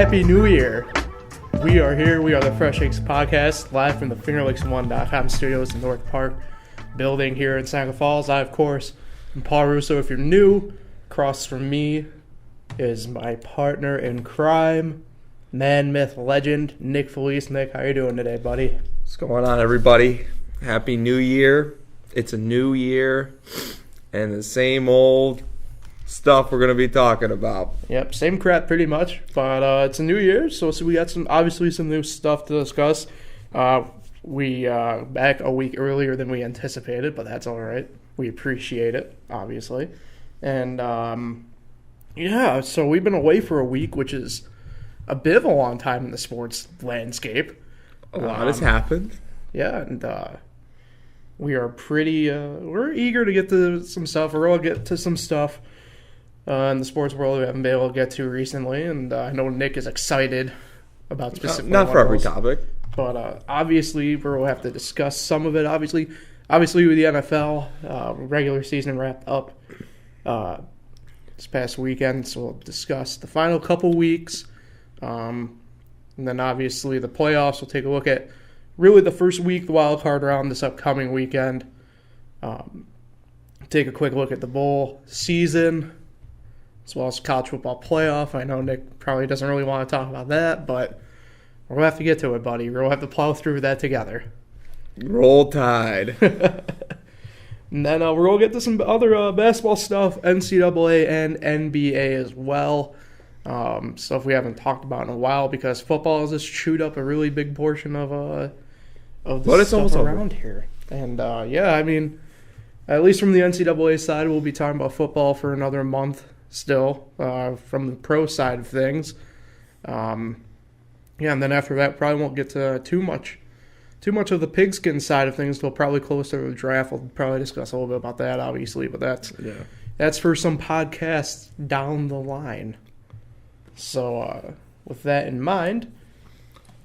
Happy New Year. We are here. We are the Fresh Eggs Podcast, live from the FingerLakes1.com studios in North Park building here in Seneca Falls. I, of course, am Paul Russo. If you're new, across from me is my partner in crime, man, myth, legend, Nick Felice. Nick, how you doing today, buddy? What's going on, everybody? Happy New Year. It's a new year and the same old stuff we're going to be talking about. Yep, same crap pretty much, but it's a new year, so we got some new stuff to discuss. We back a week earlier than we anticipated, but that's all right. We appreciate it, obviously. And so we've been away for a week, which is a bit of a long time in the sports landscape. A lot has happened. Yeah, and we are we're eager to get to some stuff. We're going to get to some stuff in the sports world we haven't been able to get to recently, and I know Nick is excited about specific Not for every topic. But obviously, we'll have to discuss some of it. Obviously with the NFL, regular season wrapped up this past weekend, so we'll discuss the final couple weeks. And then obviously the playoffs, we'll take a look at really the first week, the wild card round this upcoming weekend. Take a quick look at the bowl season, as well as college football playoff. I know Nick probably doesn't really want to talk about that, but we're going to have to get to it, buddy. We're going to have to plow through that together. Roll Tide. And then we're going to get to some other basketball stuff, NCAA and NBA as well. Stuff we haven't talked about in a while because football has just chewed up a really big portion of the stuff around here. And, I mean, at least from the NCAA side, we'll be talking about football for another month still from the pro side of things. And then after that, probably won't get to too much of the pigskin side of things till probably closer to the draft. We'll probably discuss a little bit about that, obviously, but that's for some podcasts down the line. So with that in mind,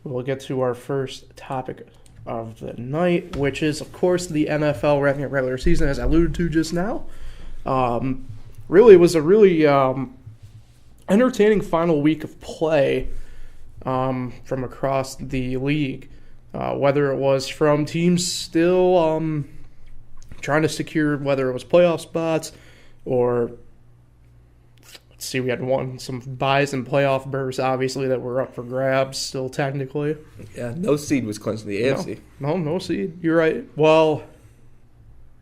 we'll get to our first topic of the night, which is, of course, the NFL wrapping up regular season, as I alluded to just now. Really, it was a really entertaining final week of play from across the league. Whether it was from teams still trying to secure whether it was playoff spots or, let's see, we had some buys and playoff berths, obviously, that were up for grabs still technically. Yeah, no seed was clinched in the AFC. No seed. You're right. Well,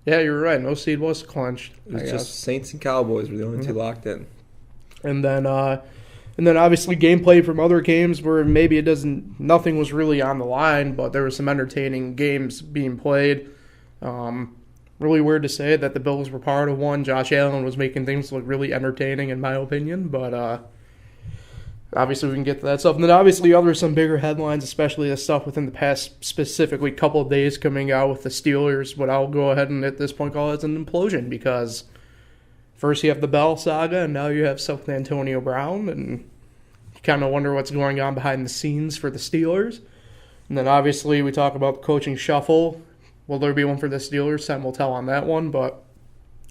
yeah, you're right. No seed was clinched. It was just Saints and Cowboys were the only two locked in. And then obviously gameplay from other games where maybe nothing was really on the line, but there were some entertaining games being played. Really weird to say that the Bills were part of one. Josh Allen was making things look really entertaining in my opinion, but obviously we can get to that stuff. And then obviously some bigger headlines, especially the stuff within the past specifically couple of days coming out with the Steelers, what I'll go ahead and at this point call it an implosion because first you have the Bell saga, and now you have stuff with Antonio Brown, and you kind of wonder what's going on behind the scenes for the Steelers. And then obviously we talk about the coaching shuffle. Will there be one for the Steelers? Time will tell on that one, but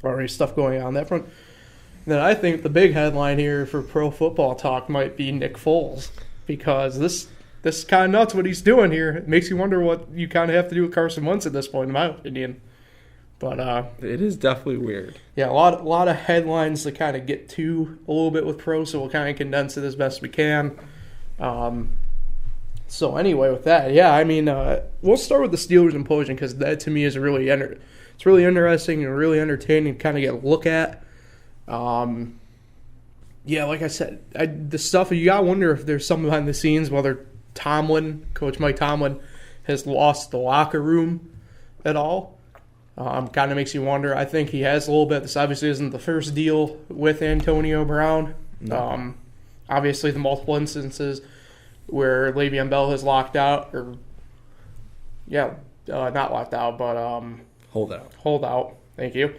already stuff going on that front. And then I think the big headline here for pro football talk might be Nick Foles, because this is kind of nuts what he's doing here. It makes you wonder what you kind of have to do with Carson Wentz at this point, in my opinion. But it is definitely weird. Yeah, a lot of headlines to kind of get to a little bit with pro, so we'll kind of condense it as best we can. So anyway, with that, I mean, we'll start with the Steelers implosion because that to me is really it's really interesting and really entertaining to kind of get a look at. Like I said, the stuff you gotta wonder if there's something behind the scenes, whether Coach Mike Tomlin, has lost the locker room at all. Kind of makes you wonder. I think he has a little bit. This obviously isn't the first deal with Antonio Brown. No. Obviously, the multiple instances where Le'Veon Bell has locked out, not locked out, but hold out. Thank you.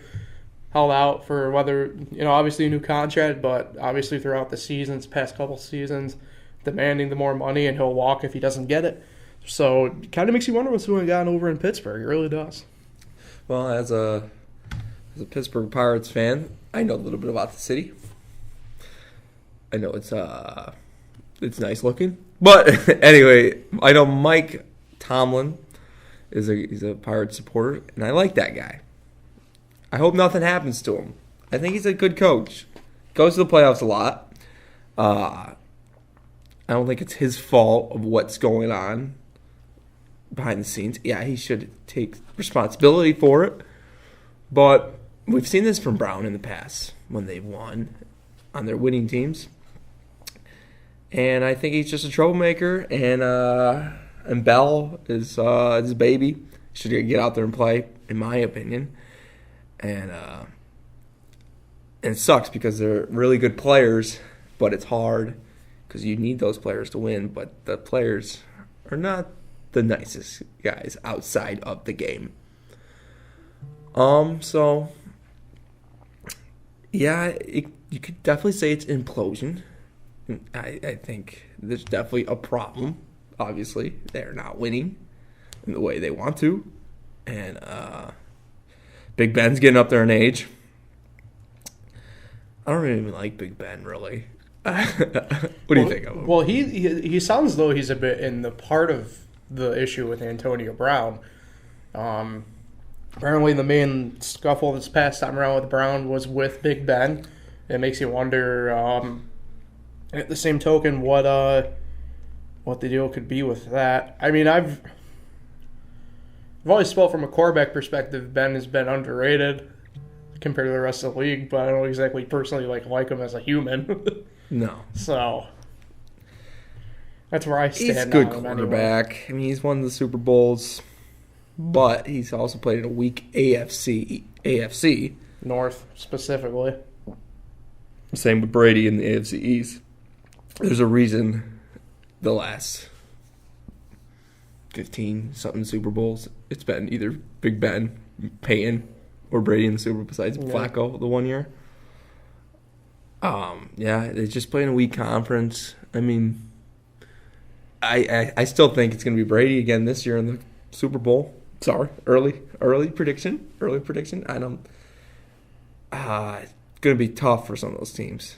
Held out for whether obviously a new contract, but obviously throughout the seasons, past couple seasons, demanding the more money, and he'll walk if he doesn't get it. So it kind of makes you wonder what's going on over in Pittsburgh. It really does. Well, as a Pittsburgh Pirates fan, I know a little bit about the city. I know it's it's nice looking. But anyway, I know Mike Tomlin he's a Pirates supporter, and I like that guy. I hope nothing happens to him. I think he's a good coach. Goes to the playoffs a lot. I don't think it's his fault of what's going on behind the scenes. Yeah, he should take responsibility for it. But we've seen this from Brown in the past when they've won on their winning teams. And I think he's just a troublemaker. And Bell is his baby. Should get out there and play, in my opinion. And it sucks because they're really good players, but it's hard because you need those players to win. But the players are not the nicest guys outside of the game. So yeah, you could definitely say it's implosion. I think there's definitely a problem. Obviously, they're not winning in the way they want to, and Big Ben's getting up there in age. I don't even like Big Ben, really. What do you think of him? Well, he sounds as though he's a bit in the part of the issue with Antonio Brown. Apparently, the main scuffle this past time around with Brown was with Big Ben. It makes you wonder, at the same token, what the deal could be with that. I mean, I've always felt from a quarterback perspective, Ben has been underrated compared to the rest of the league, but I don't exactly personally like him as a human. No. So that's where I stand. He's a good quarterback. Anyway. I mean, he's won the Super Bowls, but he's also played in a weak AFC North specifically. Same with Brady in the AFC East. There's a reason the last 15-something Super Bowls, it's been either Big Ben, Peyton, or Brady in the Super Bowl besides Flacco the one year. Yeah, they just play in a weak conference. I mean, I still think it's going to be Brady again this year in the Super Bowl. Sorry, early prediction. I don't. It's going to be tough for some of those teams.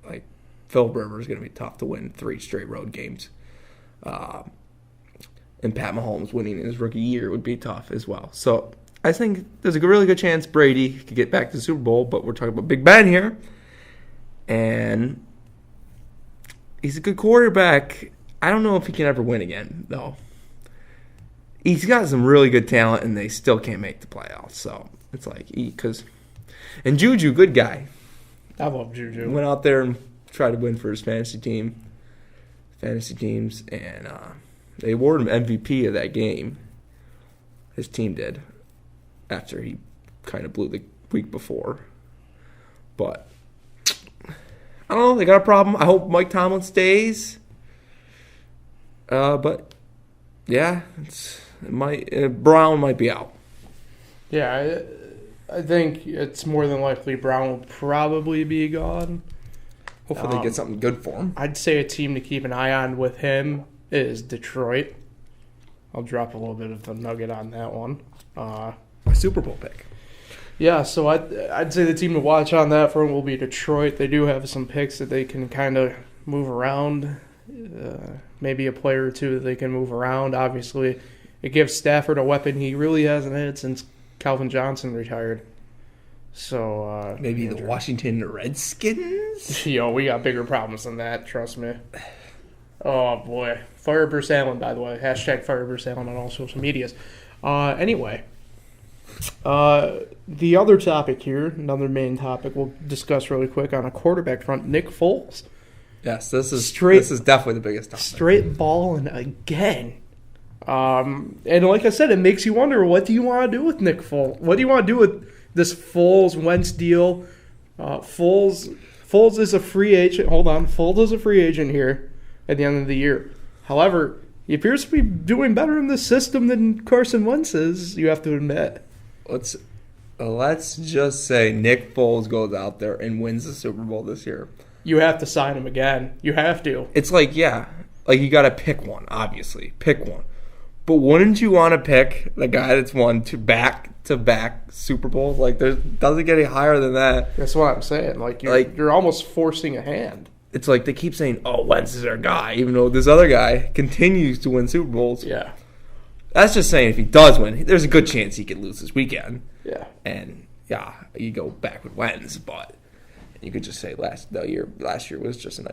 Like Phil Rivers is going to be tough to win 3 straight road games. And Pat Mahomes winning in his rookie year would be tough as well. So I think there's a really good chance Brady could get back to the Super Bowl, but we're talking about Big Ben here. And he's a good quarterback. I don't know if he can ever win again, though. He's got some really good talent, and they still can't make the playoffs. So it's like, and Juju, good guy. I love Juju. Went out there and tried to win for his fantasy teams, and they awarded him MVP of that game. His team did, after he kind of blew the week before. But I don't know. They got a problem. I hope Mike Tomlin stays. But yeah, Brown might be out. Yeah, I think it's more than likely Brown will probably be gone. Hopefully they get something good for him. I'd say a team to keep an eye on with him is Detroit. I'll drop a little bit of the nugget on that one. A Super Bowl pick. Yeah, so I'd say the team to watch on that front will be Detroit. They do have some picks that they can kind of move around. Maybe a player or two that they can move around. Obviously, it gives Stafford a weapon he really hasn't had since Calvin Johnson retired. So maybe the Washington Redskins? Yo, we got bigger problems than that, trust me. Oh, boy. Fire Bruce Allen, by the way. Hashtag Fire Bruce Allen on all social medias. Anyway, the other topic here, another main topic we'll discuss really quick on a quarterback front, Nick Foles. Yes, this is definitely the biggest topic. Straight balling again. And like I said, it makes you wonder, what do you want to do with Nick Foles? What do you want to do with this Foles-Wentz deal? Foles is a free agent. Hold on. Foles is a free agent here at the end of the year. However, he appears to be doing better in this system than Carson Wentz is, you have to admit. Let's just say Nick Foles goes out there and wins the Super Bowl this year. You have to sign him again. You have to. It's like, yeah, like you got to pick one, obviously. Pick one. But wouldn't you want to pick the guy that's won back-to-back Super Bowls? Like, there doesn't get any higher than that. That's what I'm saying. Like you're almost forcing a hand. it's like they keep saying, "Oh, Wentz is our guy," even though this other guy continues to win Super Bowls. Yeah. That's just saying if he does win, there's a good chance he could lose this weekend. Yeah. And yeah, you go back with Wentz, but you could just say last year was just a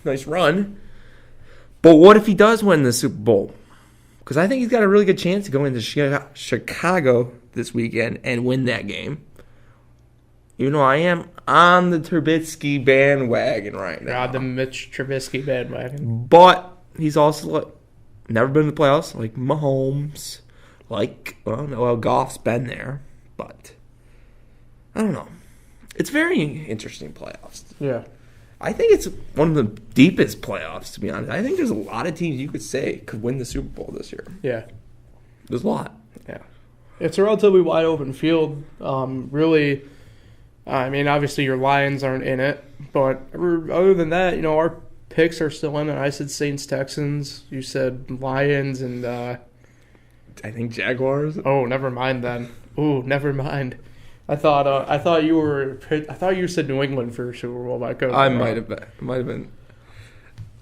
nice run. But what if he does win the Super Bowl? Because I think he's got a really good chance to go into Chicago this weekend and win that game. Even though I am on the Trubisky bandwagon right now. God, the Mitch Trubisky bandwagon. But he's also never been in the playoffs like Mahomes. Goff's been there. But I don't know. It's very interesting playoffs. Yeah. I think it's one of the deepest playoffs, to be honest. I think there's a lot of teams you could say could win the Super Bowl this year. Yeah. There's a lot. Yeah. It's a relatively wide open field. Really, I mean, obviously your Lions aren't in it. But other than that, our picks are still in it. I said Saints, Texans. You said Lions and... I think Jaguars. Oh, never mind then. Ooh, never mind. I thought you said New England for Super Bowl. I might have been.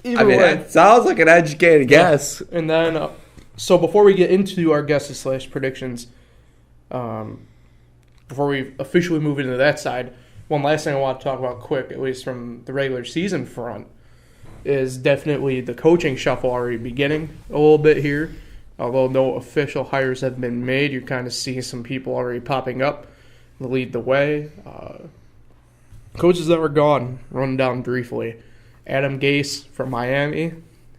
Either way, it sounds like an educated guess. And then, so before we get into our guesses / predictions, before we officially move into that side, one last thing I want to talk about quick, at least from the regular season front, is definitely the coaching shuffle already beginning a little bit here. Although no official hires have been made, you're kind of seeing some people already popping up to lead the way. Coaches that were gone, run down briefly. Adam Gase from Miami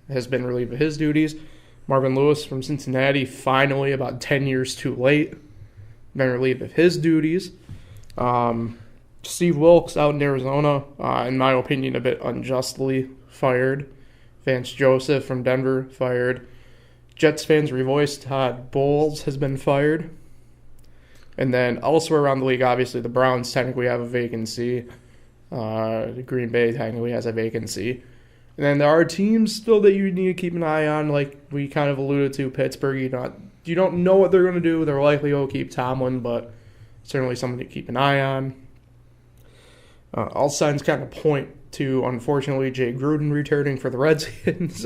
has been relieved of his duties. Marvin Lewis from Cincinnati, finally, about 10 years too late, been relieved of his duties. Steve Wilkes out in Arizona, in my opinion, a bit unjustly fired. Vance Joseph from Denver, fired. Jets fans revoiced, Todd Bowles has been fired. And then elsewhere around the league, obviously the Browns technically have a vacancy. Green Bay technically has a vacancy. And then there are teams still that you need to keep an eye on, like we kind of alluded to. Pittsburgh, you don't know what they're going to do. They're likely to keep Tomlin, but certainly something to keep an eye on. All signs kind of point to, unfortunately, Jay Gruden returning for the Redskins.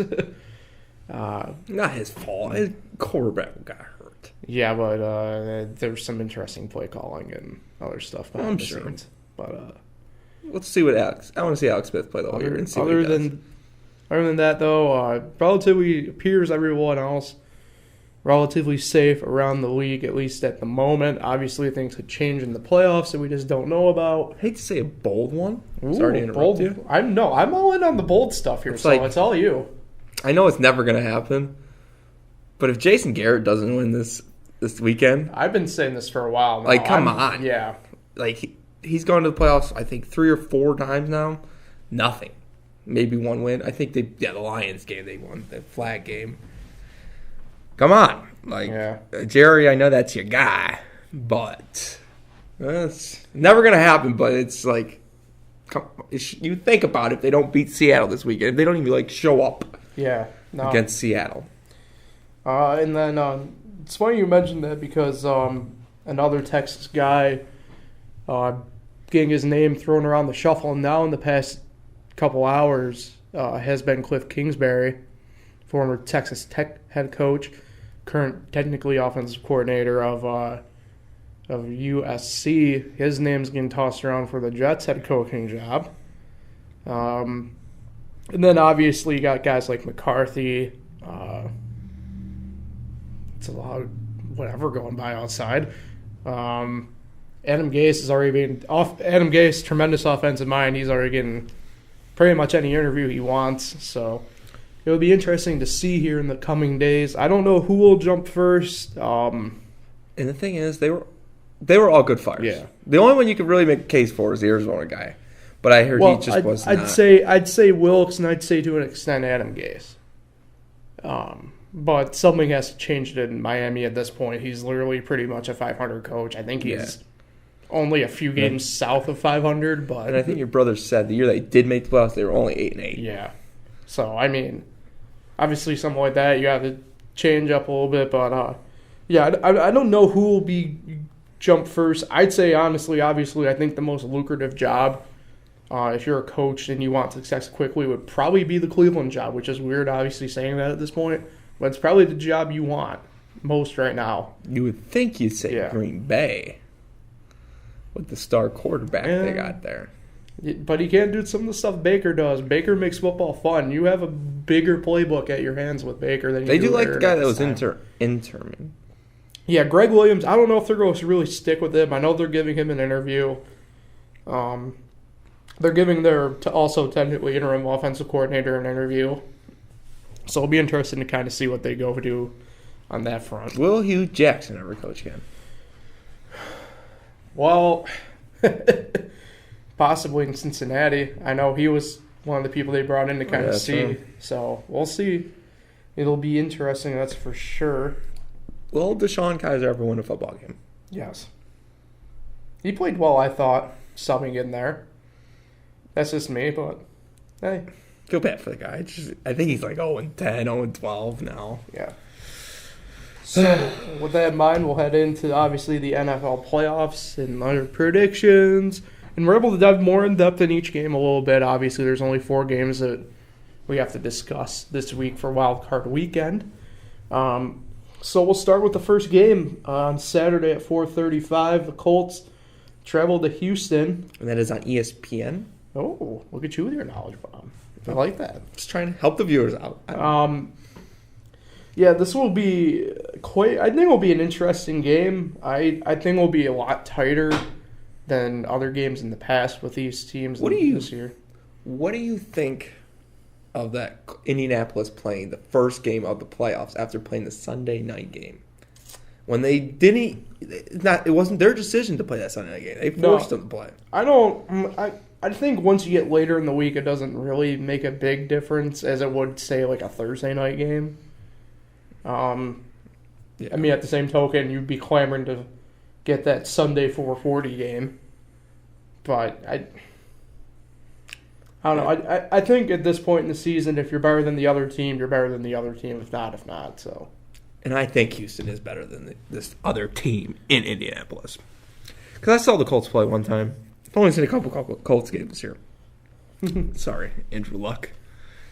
Not his fault. His quarterback got hurt. Yeah, but there's some interesting play calling and other stuff behind the scenes. But let's see what Alex. I want to see Alex Smith play the whole year and see what he does. Other than that, though, relatively appears everyone else relatively safe around the league, at least at the moment. Obviously, things could change in the playoffs that we just don't know about. I hate to say a bold one. Ooh, sorry to interrupt you. I'm all in on the bold stuff here, it's all you. I know it's never going to happen, but if Jason Garrett doesn't win this weekend... I've been saying this for a while now. Like, come on. Yeah. Like, he's gone to the playoffs, I think, 3 or 4 times now. Nothing. Maybe one win. I think the Lions game, they won. The flag game. Come on. Like, Jerry, I know that's your guy, but it's never going to happen, but it's like, you think about it, if they don't beat Seattle this weekend, if they don't even, show up against Seattle. And then it's funny you mentioned that because another Texas guy getting his name thrown around the shuffle now in the past couple hours has been Cliff Kingsbury, former Texas Tech head coach, current technically offensive coordinator of USC. His name's getting tossed around for the Jets head coaching job. And then obviously you got guys like McCarthy. It's a lot of whatever going by outside. Adam Gase is already being off. Adam Gase, tremendous offensive mind. He's already getting pretty much any interview he wants. So it would be interesting to see here in the coming days. I don't know who will jump first. And the thing is, they were all good fires. Yeah. The only one you could really make a case for is the Arizona guy. But I heard he just was not. I'd say Wilkes, and I'd say to an extent Adam Gase. But something has to change in Miami at this point. He's literally pretty much a 500 coach. I think he's only a few games south of 500. But and I think your brother said the year they did make the playoffs, they were only 8-8. Yeah. So, I mean, obviously something like that, you have to change up a little bit. But, I don't know who will be jump first. I'd say, honestly, obviously, I think the most lucrative job if you're a coach and you want success quickly, would probably be the Cleveland job, which is weird, obviously, saying that at this point. But it's probably the job you want most right now. You would think you'd say Green Bay with the star quarterback they got there. But he can't do some of the stuff Baker does. Baker makes football fun. You have a bigger playbook at your hands with Baker than you do. They do like the guy that was interim. Yeah, Greg Williams, I don't know if they're going to really stick with him. I know they're giving him an interview. They're giving their also technically interim offensive coordinator an interview. So it'll be interesting to kind of see what they go do on that front. Will Hugh Jackson ever coach again? Well, possibly in Cincinnati. I know he was one of the people they brought in to kind of see. True. So we'll see. It'll be interesting, that's for sure. Will Deshaun Kaiser ever win a football game? Yes. He played well, I thought, subbing in there. That's just me, but hey. Feel bad for the guy. I think he's like 0-10, 0-12 now. Yeah. So, with that in mind, we'll head into, obviously, the NFL playoffs and other predictions. And we're able to dive more in depth in each game a little bit. Obviously, there's only 4 games that we have to discuss this week for Wildcard weekend. So we'll start with the first game on Saturday at 4:35. The Colts travel to Houston. And that is on ESPN. Oh, look at you with your knowledge, Bob. I like that. Just trying to help the viewers out. Yeah, this will be I think it will be an interesting game. I think it will be a lot tighter than other games in the past with these teams this year. What do you think of that Indianapolis playing the first game of the playoffs after playing the Sunday night game? When they didn't, it wasn't their decision to play that Sunday night game. They forced them to play. I think once you get later in the week, it doesn't really make a big difference as it would, say, like a Thursday night game. I mean, at the same token, you'd be clamoring to get that Sunday 4:40 game. But I don't know. I think at this point in the season, if you're better than the other team, you're better than the other team. If not. So. And I think Houston is better than this other team in Indianapolis. Because I saw the Colts play one time. I've only seen a couple Colts games this year. Sorry, Andrew Luck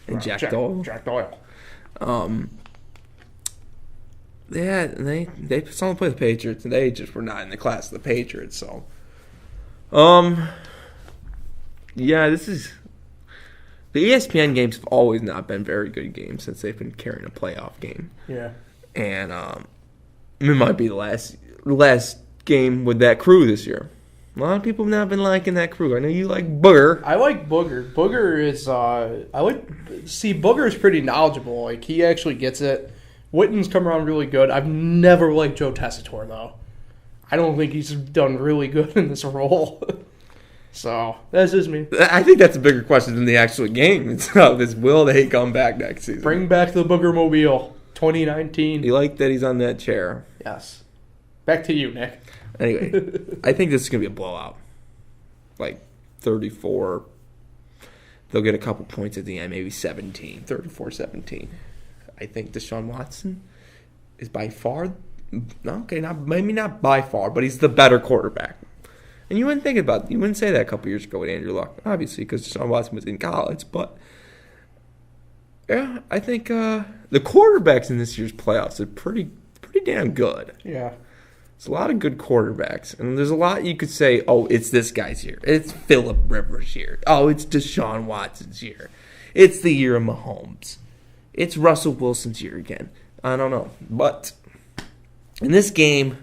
and Jack Doyle. Jack Doyle. Yeah, they saw them play the Patriots, and they just were not in the class of the Patriots. So, yeah, this is the ESPN games have always not been very good games since they've been carrying a playoff game. Yeah, and it might be the last game with that crew this year. A lot of people have not been liking that crew. I know you like Booger. I like Booger. Booger is Booger is pretty knowledgeable. Like, he actually gets it. Witten's come around really good. I've never liked Joe Tessitore, though. I don't think he's done really good in this role. So, that's just me. I think that's a bigger question than the actual game itself, is will they come back next season? Bring back the Booger-mobile, 2019. You like that he's on that chair. Yes. Back to you, Nick. Anyway, I think this is going to be a blowout. Like 34. They'll get a couple points at the end, maybe 17, 34-17. I think Deshaun Watson is by far, maybe not by far, but he's the better quarterback. And you wouldn't say that a couple years ago with Andrew Luck, obviously, because Deshaun Watson was in college. But yeah, I think the quarterbacks in this year's playoffs are pretty damn good. Yeah. It's a lot of good quarterbacks. And there's a lot you could say, oh, it's this guy's year. It's Phillip Rivers' year. Oh, it's Deshaun Watson's year. It's the year of Mahomes. It's Russell Wilson's year again. I don't know. But in this game,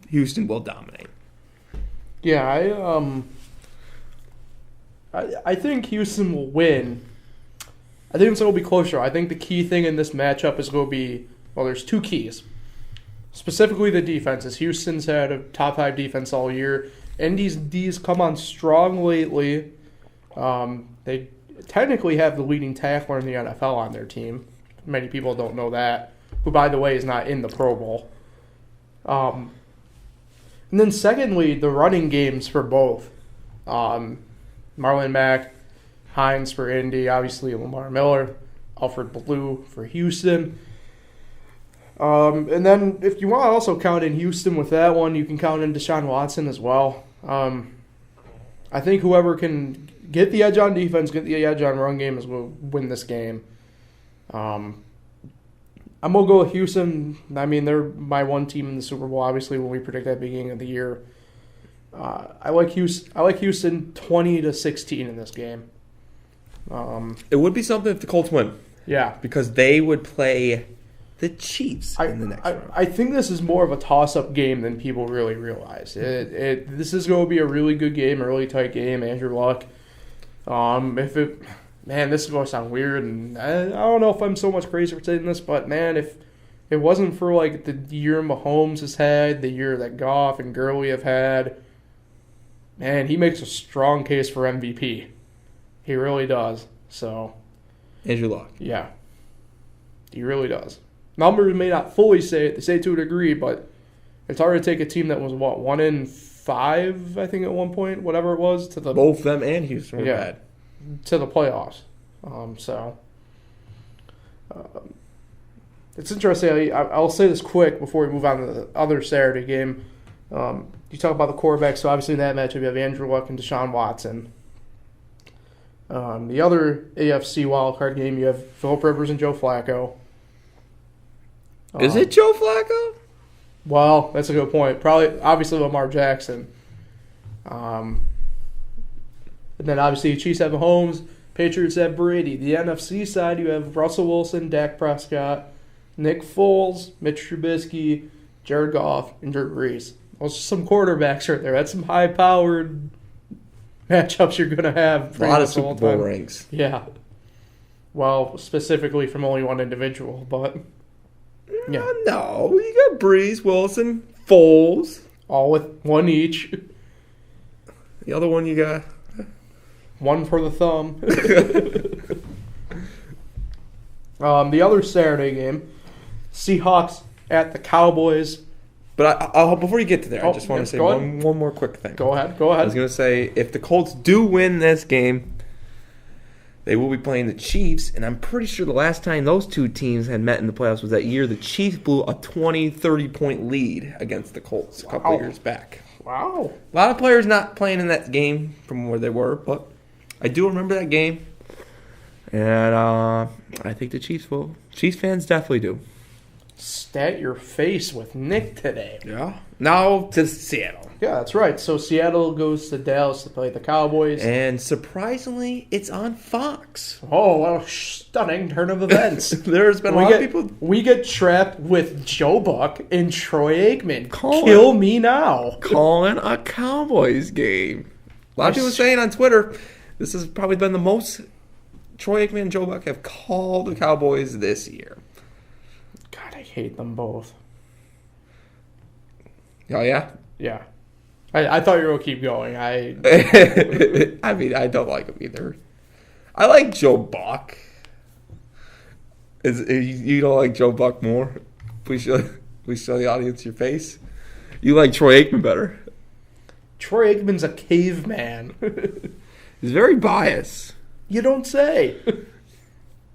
Houston will dominate. Yeah, I think Houston will win. I think it's going to be closer. I think the key thing in this matchup is going to be, there's 2 keys. Specifically the defenses. Houston's had a top 5 defense all year. Indy's D's come on strong lately. They technically have the leading tackler in the NFL on their team. Many people don't know that. Who, by the way, is not in the Pro Bowl. And then secondly, the running games for both. Marlon Mack, Hines for Indy, obviously Lamar Miller, Alfred Blue for Houston. And then if you want to also count in Houston with that one, you can count in Deshaun Watson as well. I think whoever can get the edge on defense, get the edge on run game, as we'll win this game. I'm gonna go with Houston. I mean, they're my one team in the Super Bowl. Obviously, when we predict at the beginning of the year, I like Houston. 20-16 in this game. It would be something if the Colts win. Yeah, because they would play the Chiefs in the next round. I think this is more of a toss-up game than people really realize. This is going to be a really good game, a really tight game. Andrew Luck. This is going to sound weird, and I don't know if I'm so much crazy for saying this, but man, if it wasn't for like the year Mahomes has had, the year that Goff and Gurley have had, man, he makes a strong case for MVP. He really does. So, Andrew Luck. Yeah, he really does. Numbers may not fully say it; they say to a degree, but it's hard to take a team that was 1-5, I think, at one point, whatever it was, to the both them and Houston were bad to the playoffs. It's interesting. I'll say this quick before we move on to the other Saturday game. You talk about the quarterbacks, so obviously in that matchup you have Andrew Luck and Deshaun Watson. The other AFC wildcard game, you have Phillip Rivers and Joe Flacco. Is it Joe Flacco? Well, that's a good point. Obviously, Lamar Jackson. And then obviously the Chiefs have Mahomes, Patriots have Brady. The NFC side, you have Russell Wilson, Dak Prescott, Nick Foles, Mitch Trubisky, Jared Goff, and Drew Brees. Those are some quarterbacks right there. That's some high-powered matchups you're going to have. A lot of Super Bowl rings. Yeah. Well, specifically from only one individual, but yeah. No, you got Brees, Wilson, Foles. All with one each. The other one you got? One for the thumb. The other Saturday game, Seahawks at the Cowboys. But before you get to there, I just want to say one more quick thing. Go ahead. I was going to say, if the Colts do win this game, they will be playing the Chiefs, and I'm pretty sure the last time those two teams had met in the playoffs was that year the Chiefs blew a 20, 30-point lead against the Colts a couple of years back. Wow. A lot of players not playing in that game from where they were, but I do remember that game, and I think the Chiefs fans definitely do. Stat your face with Nick today. Yeah. Now to Seattle. Yeah, that's right. So Seattle goes to Dallas to play the Cowboys. And surprisingly, it's on Fox. Oh, what a stunning turn of events. There's been a lot of people. We get trapped with Joe Buck and Troy Aikman. Kill me now. Calling a Cowboys game. A lot of people saying on Twitter, this has probably been the most Troy Aikman and Joe Buck have called the Cowboys this year. God, I hate them both. Oh, yeah? Yeah. I thought you were going to keep going. I mean, I don't like him either. I like Joe Buck. You don't like Joe Buck more? Please show the audience your face. You like Troy Aikman better. Troy Aikman's a caveman. He's very biased. You don't say.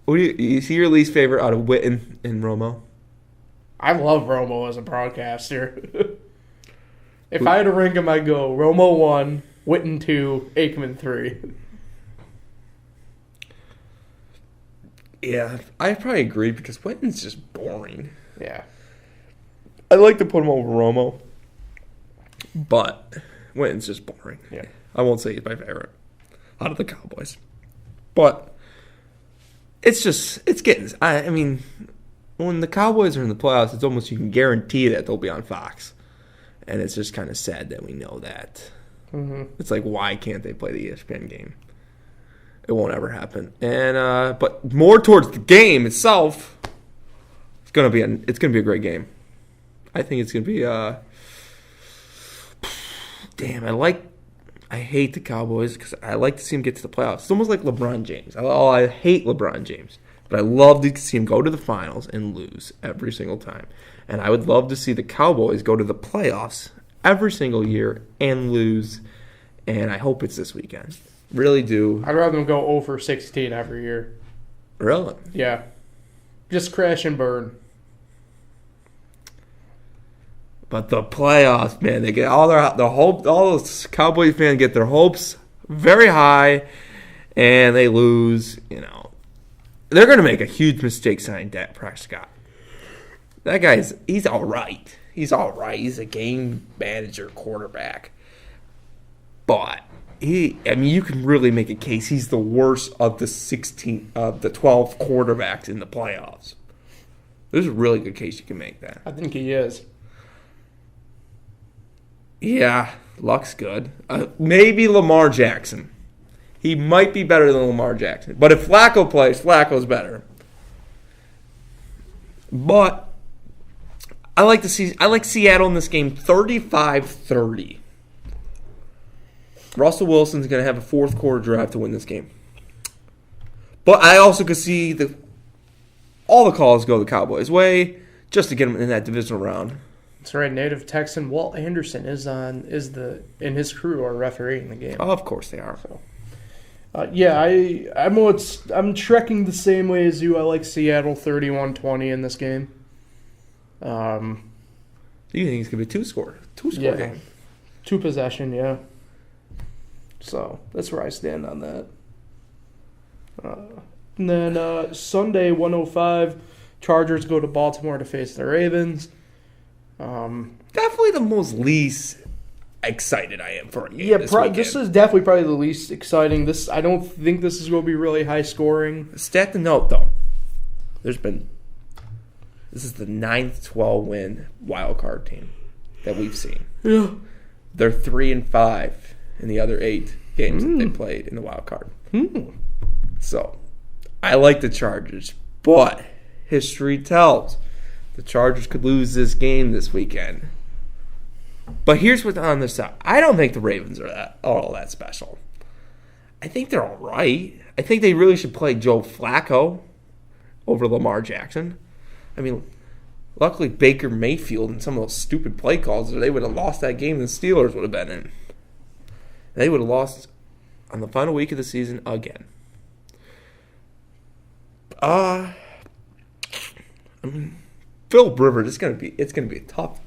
What do you see your least favorite out of Witten and Romo? I love Romo as a broadcaster. If I had to rank him, I'd go Romo 1, Witten 2, Aikman 3. Yeah, I probably agree because Witten's just boring. Yeah. I'd like to put him over Romo, but Witten's just boring. Yeah. I won't say he's my favorite out of the Cowboys. But it's getting... I mean, when the Cowboys are in the playoffs, it's almost you can guarantee that they'll be on Fox. And it's just kind of sad that we know that. Mm-hmm. It's like, why can't they play the ESPN game? It won't ever happen. And but more towards the game itself, it's gonna be a great game. I think it's gonna be I hate the Cowboys because I like to see them get to the playoffs. It's almost like LeBron James. I hate LeBron James, but I love to see him go to the finals and lose every single time. And I would love to see the Cowboys go to the playoffs every single year and lose. And I hope it's this weekend. Really do. I'd rather them go over 16 every year. Really? Yeah. Just crash and burn. But the playoffs, man, they get all their hope. All those Cowboy fans get their hopes very high, and they lose. They're going to make a huge mistake signing Dak Prescott. That he's all right. He's all right. He's a game manager quarterback. But you can really make a case he's the worst of the 12 quarterbacks in the playoffs. There's a really good case you can make that. I think he is. Yeah, Luck's good. Maybe Lamar Jackson. He might be better than Lamar Jackson. But if Flacco plays, Flacco's better. But I like Seattle in this game 35-30. Russell Wilson's going to have a fourth quarter drive to win this game. But I also could see all the calls go the Cowboys' way just to get them in that divisional round. That's right. Native Texan Walt Anderson and his crew are refereeing the game. Oh, of course they are. So. I'm trekking the same way as you. I like Seattle 31-20 in this game. You think it's going to be two score game? 2 possession, yeah. So that's where I stand on that. And then Sunday, 1:05, Chargers go to Baltimore to face the Ravens. Definitely the most least excited I am for a game this weekend. This is definitely probably the least exciting. I don't think this is going to be really high scoring. Stat to note, though, this is the 9th 12-win wildcard team that we've seen. Yeah. They're 3-5 in the other 8 games that they played in the wildcard. So, I like the Chargers, but history tells the Chargers could lose this game this weekend. But here's what's on this side. I don't think the Ravens are all that special. I think they're all right. I think they really should play Joe Flacco over Lamar Jackson. I mean, luckily Baker Mayfield and some of those stupid play calls, or they would have lost that game the Steelers would have been in. They would have lost on the final week of the season again. I mean, Philip Rivers, it's gonna be a tough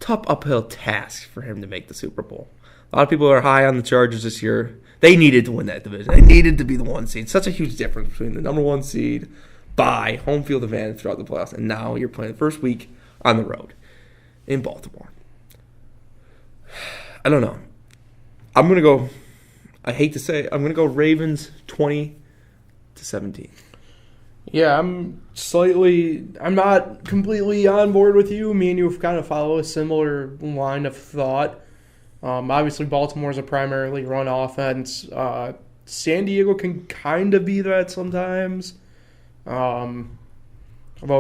uphill task for him to make the Super Bowl. A lot of people are high on the Chargers this year. They needed to win that division. They needed to be the 1 seed. Such a huge difference between the number 1 seed by home field advantage throughout the playoffs, and now you're playing the first week on the road in Baltimore. I don't know. I'm gonna go. I hate to say it, I'm gonna go Ravens 20-17. Yeah, I'm not completely on board with you. Me and you have kind of follow a similar line of thought. Obviously, Baltimore's a primarily run offense. San Diego can kind of be that sometimes. Although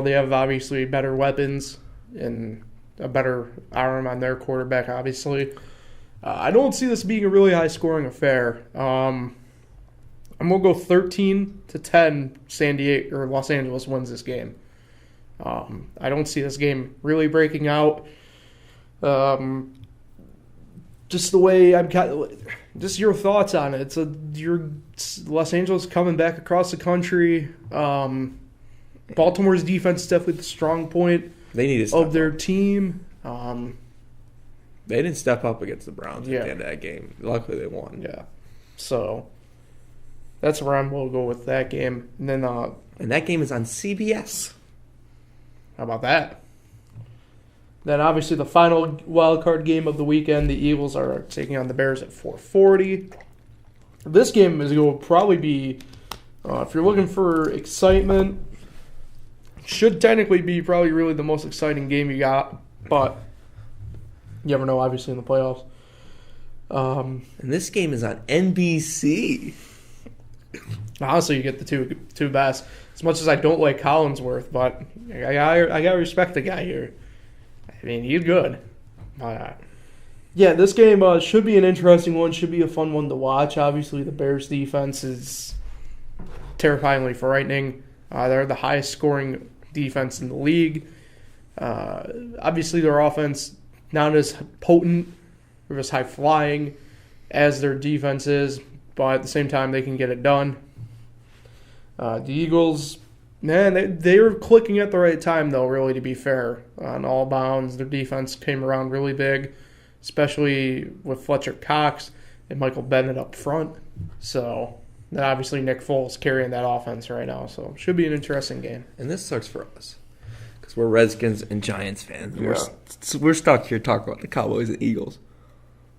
they have obviously better weapons and a better arm on their quarterback, obviously. I don't see this being a really high-scoring affair. I'm going to go 13-10 San Diego or Los Angeles wins this game. I don't see this game really breaking out. Just the way just your thoughts on it. Los Angeles coming back across the country. Baltimore's defense is definitely the strong point of their team. They didn't step up against the Browns at the end of that game. Luckily, they won. Yeah. So that's where I'm going to go with that game. And then, and that game is on CBS. How about that? Then, obviously, the final wild card game of the weekend, the Eagles are taking on the Bears at 4:40. This game is going to probably be, if you're looking for excitement, should technically be probably really the most exciting game you got. But you never know, obviously, in the playoffs. And this game is on NBC. Honestly, you get the two best. As much as I don't like Collinsworth, but I gotta respect the guy here. I mean, he's good. Yeah, this game should be an interesting one. Should be a fun one to watch. Obviously, the Bears' defense is terrifyingly frightening. They're the highest scoring defense in the league. Obviously, their offense not as potent or as high flying as their defense is, but at the same time, they can get it done. The Eagles, man, they were clicking at the right time, though, really, to be fair. On all bounds, their defense came around really big, especially with Fletcher Cox. and Michael Bennett up front. So, and obviously Nick Foles carrying that offense right now. So, should be an interesting game. And this sucks for us because we're Redskins and Giants fans. Yeah. We're stuck here talking about the Cowboys and Eagles.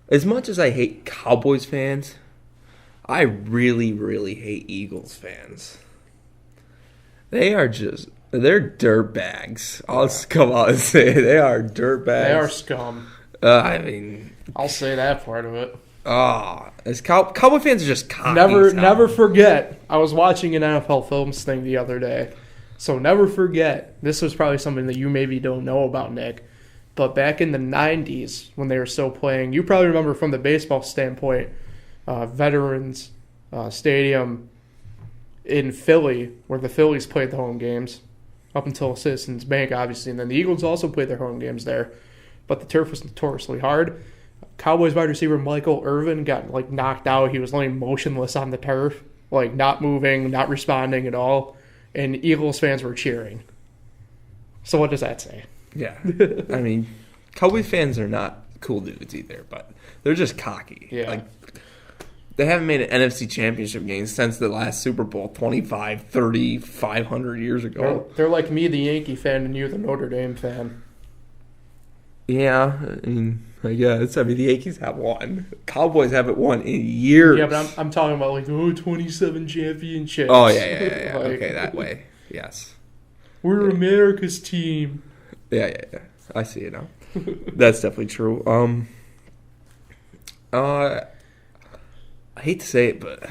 As much as I hate Cowboys fans, I really, really hate Eagles fans. They're dirtbags. I'll just come out and say it. They are dirtbags. They are scum. I mean, I'll say that part of it. Cowboy fans are just cocky. Never forget. I was watching an NFL Films thing the other day. So never forget. This was probably something that you maybe don't know about, Nick. But back in the 90s, when they were still playing, you probably remember from the baseball standpoint, Veterans Stadium in Philly, where the Phillies played the home games, up until Citizens Bank, obviously. And then the Eagles also played their home games there. But the turf was notoriously hard. Cowboys wide receiver Michael Irvin got knocked out. He was laying motionless on the turf, not moving, not responding at all. And Eagles fans were cheering. So what does that say? Yeah. I mean, Cowboys fans are not cool dudes either, but they're just cocky. Yeah. They haven't made an NFC championship game since the last Super Bowl 25, 30, 500 years ago. They're like me, the Yankee fan, and you, the Notre Dame fan. Yeah, I guess. The Yankees have won. Cowboys haven't won in years. Yeah, but I'm talking about 27 championships. Oh, yeah. Okay, that way. Yes. We're America's team. Yeah. I see it now. That's definitely true. I hate to say it, but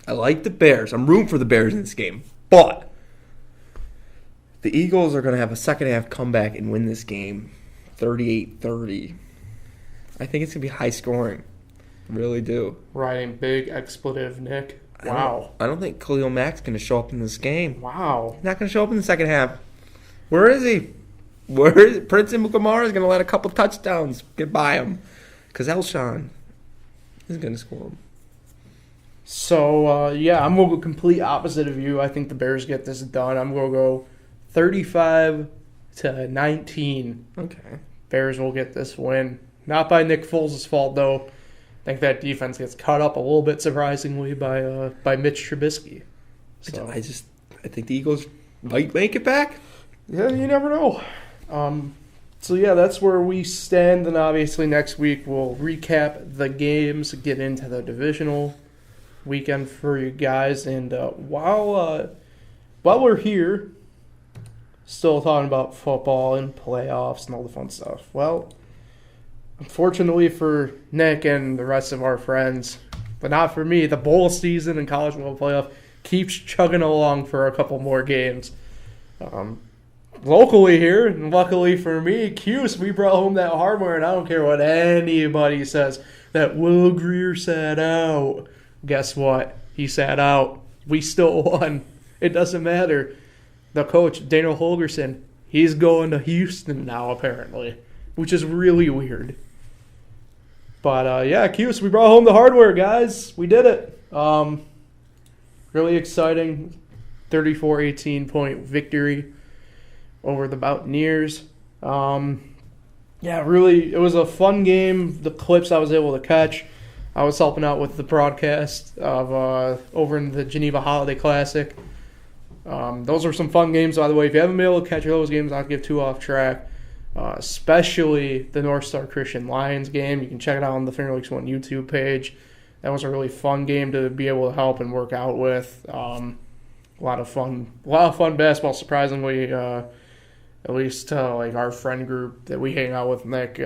I like the Bears. I'm rooting for the Bears in this game. But the Eagles are going to have a second half comeback and win this game 38-30. I think it's going to be high scoring. I really do. Riding big expletive, Nick. Wow. I don't think Khalil Mack's going to show up in this game. Wow. He's not going to show up in the second half. Where is he? Where is Prince Mukamara is going to let a couple touchdowns get by him because Elshon is going to score him. So, I'm going to go complete opposite of you. I think the Bears get this done. I'm going to go 35-19. Okay. Bears will get this win. Not by Nick Foles' fault, though. I think that defense gets caught up a little bit, surprisingly, by Mitch Trubisky. So. I think the Eagles might make it back. Yeah, you never know. That's where we stand. And obviously next week we'll recap the games, get into the divisional weekend for you guys. And while we're here, still talking about football and playoffs and all the fun stuff. Well, unfortunately for Nick and the rest of our friends, but not for me, the bowl season and college football playoff keeps chugging along for a couple more games. Locally here, and luckily for me, Cuse, we brought home that hardware, and I don't care what anybody says, that Will Greer sat out. Guess what? He sat out. We still won. It doesn't matter. The coach, Daniel Holgerson, he's going to Houston now, apparently, which is really weird. But, Cuse, we brought home the hardware, guys. We did it. Really exciting 34-18 point victory over the Mountaineers. Really, it was a fun game. The clips I was able to catch, I was helping out with the broadcast of over in the Geneva Holiday Classic. Those were some fun games, by the way. If you haven't been able to catch those games, not to get too off track, especially the North Star Christian Lions game. You can check it out on the Finger Lakes 1 YouTube page. That was a really fun game to be able to help and work out with. A lot of fun basketball, surprisingly. At least our friend group that we hang out with, Nick,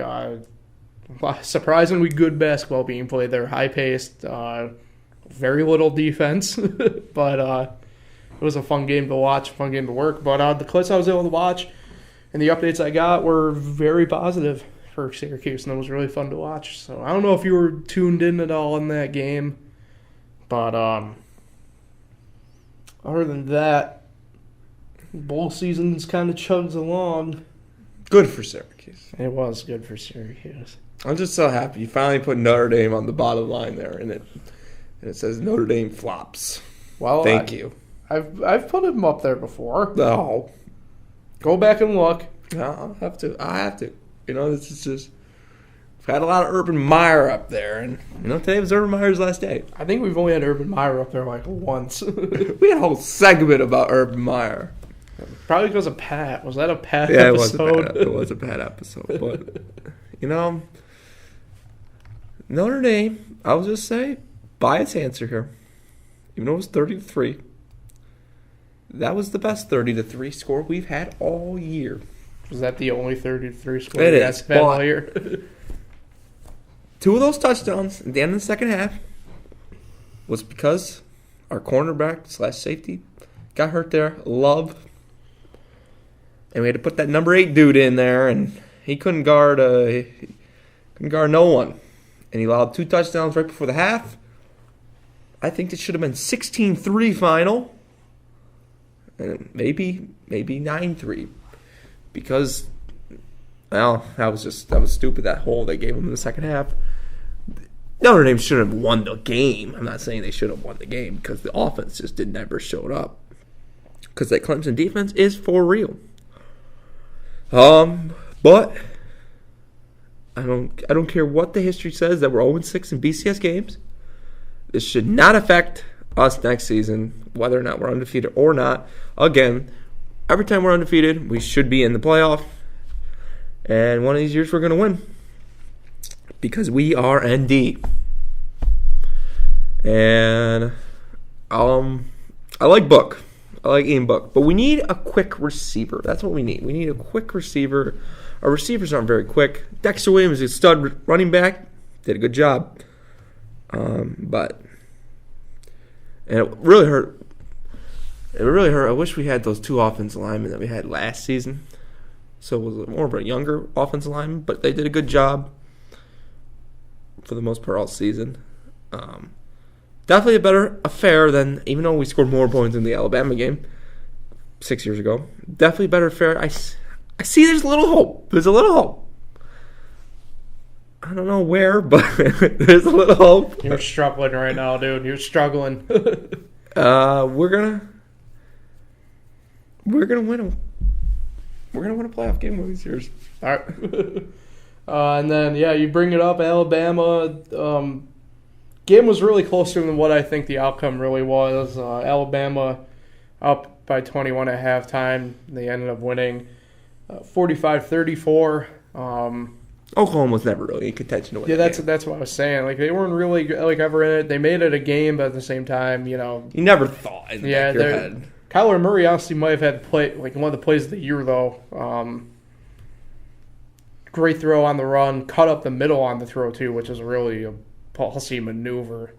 surprisingly good basketball being played there. High-paced, very little defense, but it was a fun game to watch, fun game to work. But the clips I was able to watch and the updates I got were very positive for Syracuse, and it was really fun to watch. So I don't know if you were tuned in at all in that game, but other than that, bowl season's kind of chugs along. Good for Syracuse. It was good for Syracuse. I'm just so happy you finally put Notre Dame on the bottom line there, and it says Notre Dame flops. Well, thank you. I've put him up there before. No, go back and look. No, I have to. This is just We've had a lot of Urban Meyer up there, and today was Urban Meyer's last day. I think we've only had Urban Meyer up there like once. We had a whole segment about Urban Meyer. Probably because of Pat. Was that a Pat episode? It was a Pat episode. But, Notre Dame, I'll just say, by its answer here, even though it was 30-3, that was the best 30-3 score we've had all year. Was that the only 30-3 score it that's been all year? 2 of those touchdowns at the end of the second half was because our cornerback / safety got hurt there, Love. And we had to put that number 8 dude in there, and he couldn't guard no one. And he allowed 2 touchdowns right before the half. I think it should have been 16-3 final. And maybe 9-3. Because, well, that was stupid, that hole they gave him in the second half. Notre Dame should have won the game. I'm not saying they should have won the game because the offense just never showed up. Because that Clemson defense is for real. But I don't care what the history says that we're 0-6 in BCS games. This should not affect us next season, whether or not we're undefeated or not. Again, every time we're undefeated, we should be in the playoff. And one of these years we're going to win. Because we are ND. And I like Book. I like Ian Book. But we need a quick receiver. That's what we need. We need a quick receiver. Our receivers aren't very quick. Dexter Williams is a stud running back. Did a good job. And it really hurt. It really hurt. I wish we had those 2 offensive linemen that we had last season. So it was more of a younger offensive lineman. But they did a good job for the most part all season. Definitely a better affair than, even though we scored more points in the Alabama game 6 years ago. Definitely a better affair. I see there's a little hope. There's a little hope. I don't know where, but there's a little hope. You're struggling right now, dude. You're struggling. We're gonna win. We're gonna win a playoff game one of these years. All right. And then, you bring it up, Alabama. Game was really closer than what I think the outcome really was. Alabama up by 21 at halftime. They ended up winning 45-34. Oklahoma was never really in contention to win. That's what I was saying. Like, they weren't really ever in it. They made it a game, but at the same time, you never thought in the back of your head. Kyler Murray honestly might have had one of the plays of the year though. Great throw on the run, cut up the middle on the throw too, which is really a ballsy maneuver.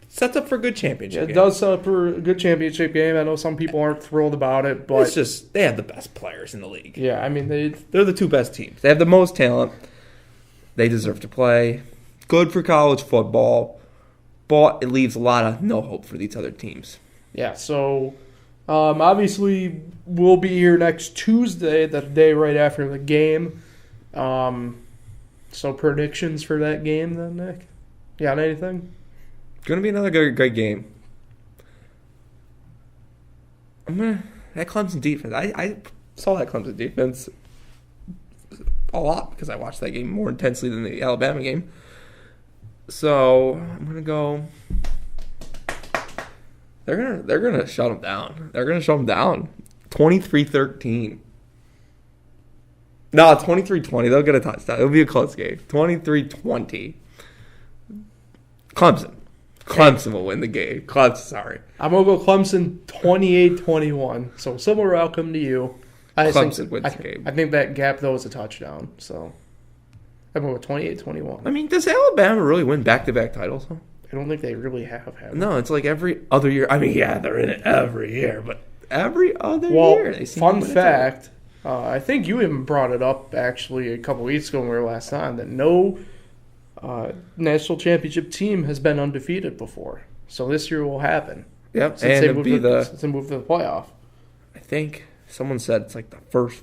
Sets up for a good championship game. It does set up for a good championship game. I know some people aren't thrilled about it, but it's just they have the best players in the league. Yeah, I mean they're the 2 best teams. They have the most talent. They deserve to play. Good for college football, but it leaves a lot of no hope for these other teams. Yeah, so obviously we'll be here next Tuesday, the day right after the game. So predictions for that game then, Nick? You got anything? Going to be another great game. That Clemson defense. I saw that Clemson defense a lot because I watched that game more intensely than the Alabama game. So I'm going to go. They're gonna shut them down. They're gonna shut them down. 23-13. No, 23-20. They'll get a touchdown. It'll be a close game. 23-20. Clemson will win the game. Sorry. I'm gonna go Clemson 28-21. So similar outcome to you. Clemson wins the game. I think that gap though is a touchdown. So I'm going with 28-21. I mean, does Alabama really win back-to-back titles? Huh? I don't think they really have. No, it's like every other year. I mean, yeah, they're in it every year, but every other year. They seem fun fact, I think you even brought it up actually a couple weeks ago when we were last on, that no national championship team has been undefeated before. So this year will happen. Yep, since and it'll be since they moved to the playoff. I think someone said it's like the first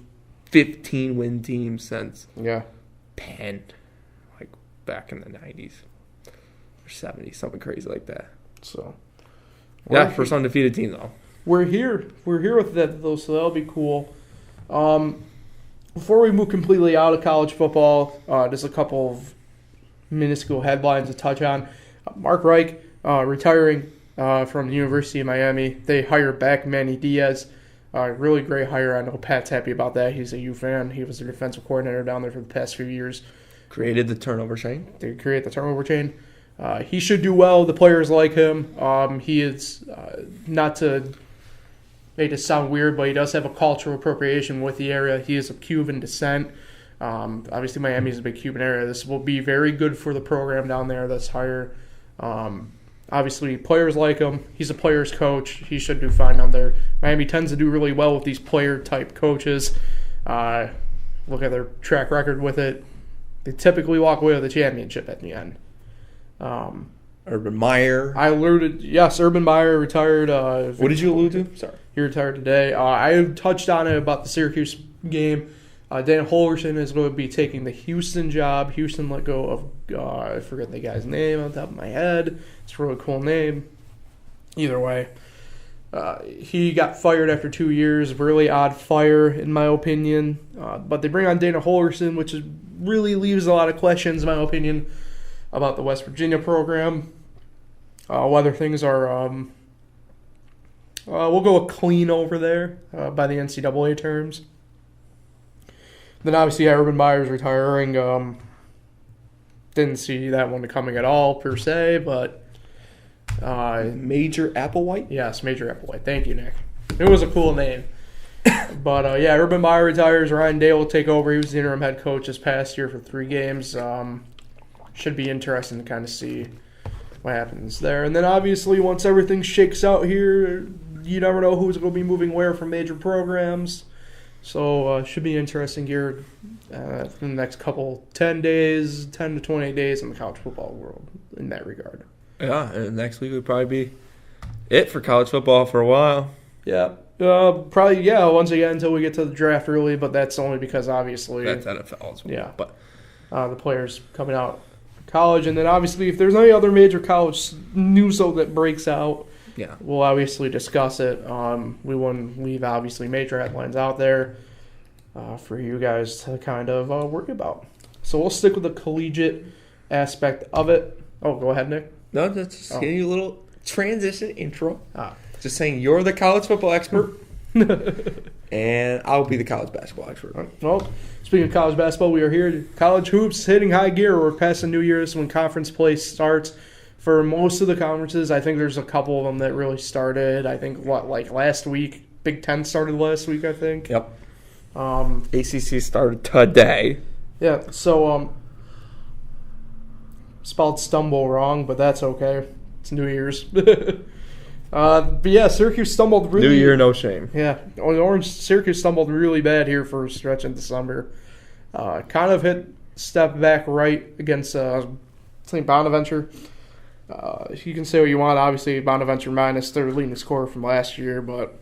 15-win team since Penn, like back in the 90s. 70, something crazy like that. So, first undefeated team though. We're here with that though, so that'll be cool. before we move completely out of college football, just a couple of minuscule headlines to touch on. Mark Reich retiring from the University of Miami. They hired back Manny Diaz. Really great hire. I know Pat's happy about that. He's a U fan. He was the defensive coordinator down there for the past few years. Created the turnover chain. They create the turnover chain. He should do well. The players like him. He is, not to make it sound weird, but he does have a cultural appropriation with the area. He is of Cuban descent. Obviously, Miami is a big Cuban area. This will be very good for the program down there that's higher. Obviously, players like him. He's a player's coach. He should do fine down there. Miami tends to do really well with these player-type coaches. Look at their track record with it. They typically walk away with a championship at the end. Urban Meyer. Urban Meyer retired. What did you allude to? Sorry. He retired today. I touched on it about the Syracuse game. Dan Holgerson is going to be taking the Houston job. Houston let go of, I forget the guy's name on top of my head. It's a really cool name. Either way, he got fired after 2 years. Really odd fire, in my opinion. But they bring on Dana Holgerson, which really leaves a lot of questions, in my opinion, about the West Virginia program. Whether things are, we'll go clean over there by the NCAA terms. Then obviously Urban Meyer's retiring. Didn't see that one coming at all per se, but Major Applewhite? Yes, Major Applewhite. Thank you, Nick. It was a cool name. But Urban Meyer retires. Ryan Day will take over. He was the interim head coach this past year for 3 games. Should be interesting to kind of see what happens there. And then obviously once everything shakes out here, you never know who's going to be moving where from major programs. So should be interesting here in the next 10 to 20 days in the college football world in that regard. Yeah, and next week would probably be it for college football for a while. Yeah, probably, once again until we get to the draft early, but that's only because obviously... That's NFL as well. Yeah, but the players coming out of college, and then obviously if there's any other major college news that breaks out, yeah, we'll obviously discuss it. We wouldn't leave, obviously, major headlines out there for you guys to kind of worry about. So we'll stick with the collegiate aspect of it. Oh, go ahead, Nick. No, just getting you a little transition intro. Just saying you're the college football expert, and I'll be the college basketball expert. Right. Well, speaking of college basketball, we are here. College hoops hitting high gear. We're past the New Year's when conference play starts. For most of the conferences, I think there's a couple of them that really started. I think, last week? Big Ten started last week, I think. Yep. ACC started today. Yeah, so spelled stumble wrong, but that's okay. It's New Year's. But yeah, Syracuse stumbled really... New year, no shame. Yeah, Syracuse stumbled really bad here for a stretch in December. Kind of step back right against St. Bonaventure. You can say what you want. Obviously, Bonaventure minus their leading scorer from last year, but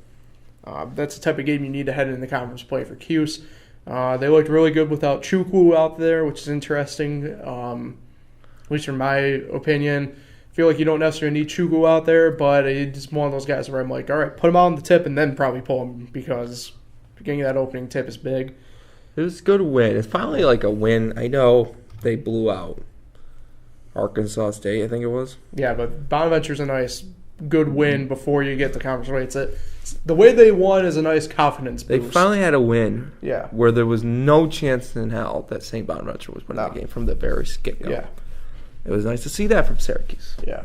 that's the type of game you need to head into conference play for Cuse. They looked really good without Chukwu out there, which is interesting, at least in my opinion. I feel like you don't necessarily need Chukwu out there, but it's one of those guys where I'm like, all right, put him out on the tip and then probably pull him because getting that opening tip is big. It was a good win. It's finally like a win. I know they blew out Arkansas State, I think it was. Yeah, but Bonaventure's a nice, good win before you get the conference play. The way they won is a nice confidence boost. They finally had a win where there was no chance in hell that St. Bonaventure was winning the game from the very get-go. Yeah. It was nice to see that from Syracuse. Yeah.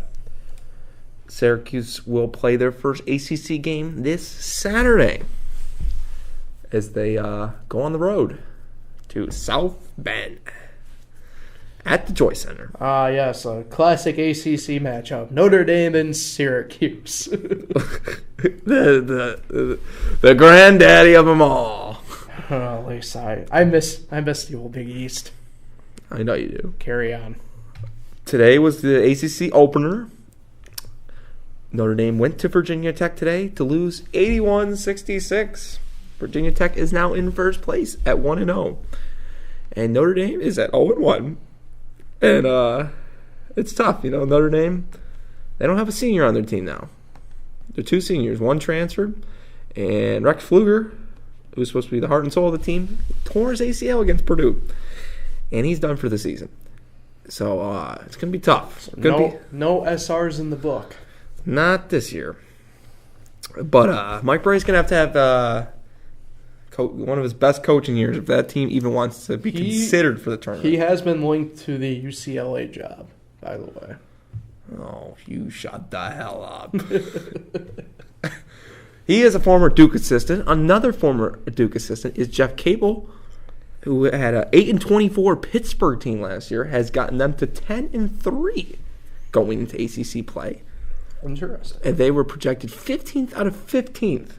Syracuse will play their first ACC game this Saturday as they go on the road to South Bend at the Joy Center. Yes, a classic ACC matchup. Notre Dame and Syracuse. the granddaddy of them all. At least I miss the old Big East. I know you do. Carry on. Today was the ACC opener. Notre Dame went to Virginia Tech today to lose 81-66. Virginia Tech is now in first place at 1-0. And Notre Dame is at 0-1. And it's tough, Notre Dame, they don't have a senior on their team now. They're 2 seniors. One transferred, and Rex Pfluger, who's supposed to be the heart and soul of the team, tore his ACL against Purdue. And he's done for the season. So it's going to be tough. No SRs in the book. Not this year. But Mike Bray's going to have one of his best coaching years if that team even wants to be considered for the tournament. He has been linked to the UCLA job, by the way. Oh, you shut the hell up. He is a former Duke assistant. Another former Duke assistant is Jeff Cable, who had an 8-24 Pittsburgh team last year, has gotten them to 10-3 going into ACC play. Interesting. And they were projected 15th out of 15th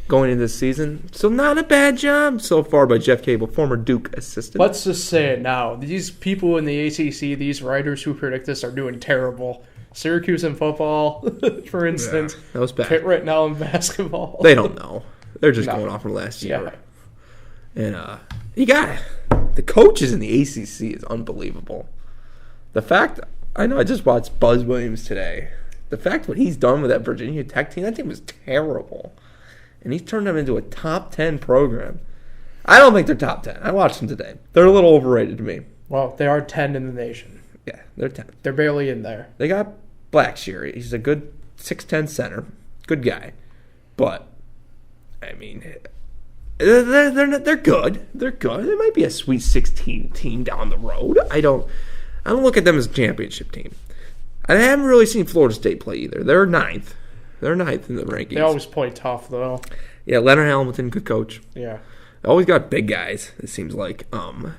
going into this season. So not a bad job so far by Jeff Cable, former Duke assistant. Let's just say it now. These people in the ACC, these writers who predict this, are doing terrible. Syracuse in football, for instance. Yeah, that was bad. Pitt right now in basketball. They don't know. They're just going off from last year. Yeah. And you got it. The coaches in the ACC is unbelievable. The fact, I know I just watched Buzz Williams today. The fact what he's done with that Virginia Tech team, that team was terrible. And he's turned them into a top 10 program. I don't think they're top 10. I watched them today. They're a little overrated to me. Well, they are 10 in the nation. Yeah, they're 10. They're barely in there. They got Blackshear. He's a good 6'10 center. Good guy. But, I mean, they're good. They're good. They might be a Sweet 16 team down the road. I don't look at them as a championship team. I haven't really seen Florida State play either. They're ninth. They're ninth in the rankings. They always play tough, though. Yeah, Leonard Hamilton, good coach. Yeah. They always got big guys, it seems like. I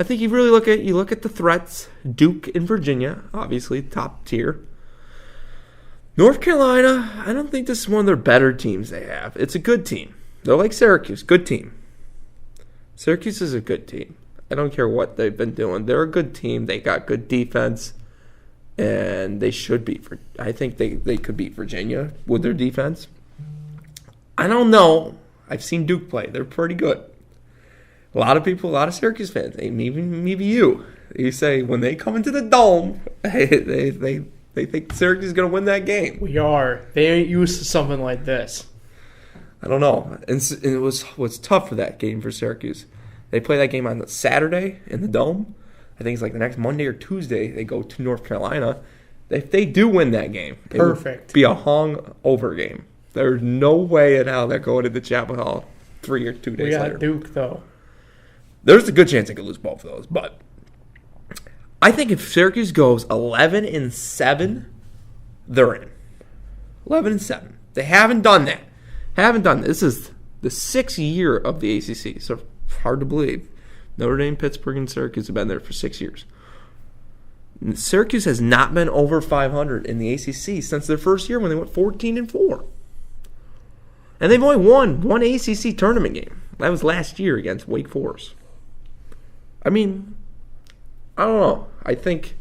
think you really look at the threats. Duke and Virginia, obviously, top tier. North Carolina, I don't think this is one of their better teams they have. It's a good team. They're like Syracuse, good team. Syracuse is a good team. I don't care what they've been doing. They're a good team. They got good defense. And they should be. I think they could beat Virginia with their defense. I don't know. I've seen Duke play. They're pretty good. A lot of Syracuse fans, maybe you say when they come into the Dome, they think Syracuse is going to win that game. We are. They ain't used to something like this. I don't know. And it was tough for that game for Syracuse. They play that game on Saturday in the Dome. I think it's like the next Monday or Tuesday they go to North Carolina. If they do win that game, perfect. It would be a hung-over game. There's no way in hell they're going to Chapel Hill 3 or 2 days later. We got Duke, though. There's a good chance they could lose both of those. But I think if Syracuse goes 11-7, they're in. 11-7. They haven't done that. This is the 6th year of the ACC, so hard to believe. Notre Dame, Pittsburgh, and Syracuse have been there for 6 years. Syracuse has not been over 500 in the ACC since their first year when they went 14-4. And they've only won one ACC tournament game. That was last year against Wake Forest. I mean, I don't know. I think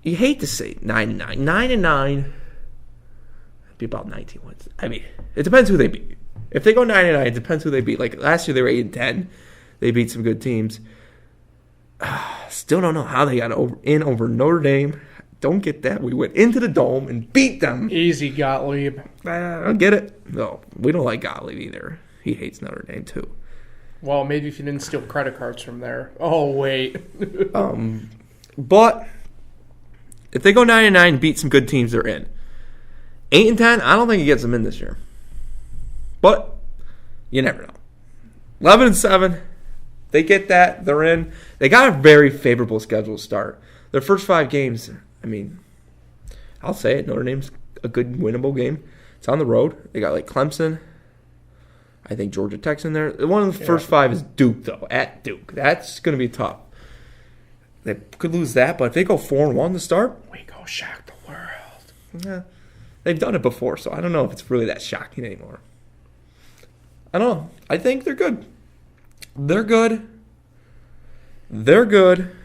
you hate to say 9-9. 9-9 would be about 19 wins. I mean, it depends who they beat. If they go 9-9, it depends who they beat. Like last year, they were 8-10. They beat some good teams. Still don't know how they got over Notre Dame. Don't get that. We went into the Dome and beat them. Easy, Gottlieb. I don't get it. No, we don't like Gottlieb either. He hates Notre Dame too. Well, maybe if you didn't steal credit cards from there. Oh, wait. But if they go 9-9 and beat some good teams, they're in. 8-10, I don't think it gets them in this year. But you never know. 11-7, they get that, they're in. They got a very favorable schedule to start. Their first 5 games, I mean, I'll say it, Notre Dame's a good winnable game. It's on the road. They got like Clemson. I think Georgia Tech's in there. One of the first 5 is Duke, though, at Duke. That's going to be tough. They could lose that, but if they go 4-1 to start, we go shock the world. Yeah, they've done it before, so I don't know if it's really that shocking anymore. I don't know. I think they're good. They're good.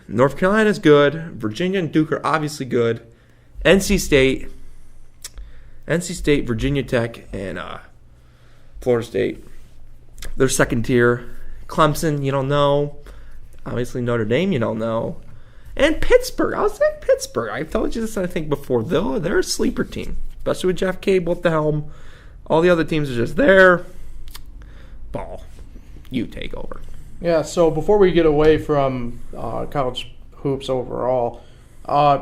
North Carolina's good. Virginia and Duke are obviously good. NC State, Virginia Tech, and Florida State. They're second tier. Clemson, you don't know. Obviously Notre Dame, you don't know. And Pittsburgh. I'll say Pittsburgh. I've told you this, I think, before. They're a sleeper team, especially with Jeff Cable at the helm. All the other teams are just there. ball. You take over. Yeah, so before we get away from college hoops overall,